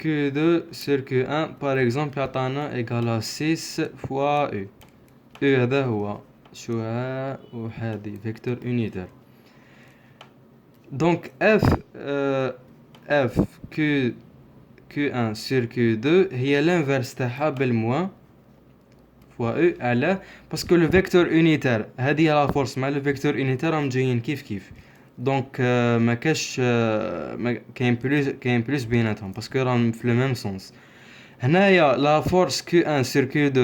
Q2 sur Q1 par exemple يعطانا égale à 6 fois U. U هذا هو شوها وهذه فيكتور unitaire. Donc F Q1 sur Q2 هي l'inverse تاعها بالموان fois U على parce que le vecteur unitaire هذه لا فورس مع le vecteur unitaire راهم جايين كيف دونك ما كاش كاين بلوس بيناتهم باسكو راهم في لو ميم سونس. هنايا لا فورس Q1 sur Q2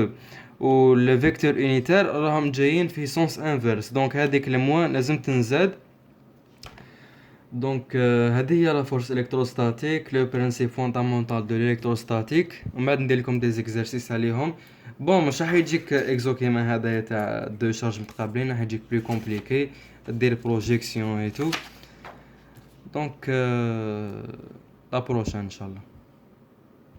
و le vecteur unitaire راهم جايين في سونس انفيرس دونك هذيك الموان لازم تنزاد. دونك هذه هي لا فورس الكتروستاتيك لو برينسيپ فوندامونتال دو الكتروستاتيك. ومن بعد ندير لكم دي زيكزارسيس عليهم. بون مش راح يجيك اكزو كيما هذايا تاع دو شارج متقابلين راح يجيك بلو كومبليكي دير بروجيكسيون اي تو. دونك لا بروشين ان شاء الله.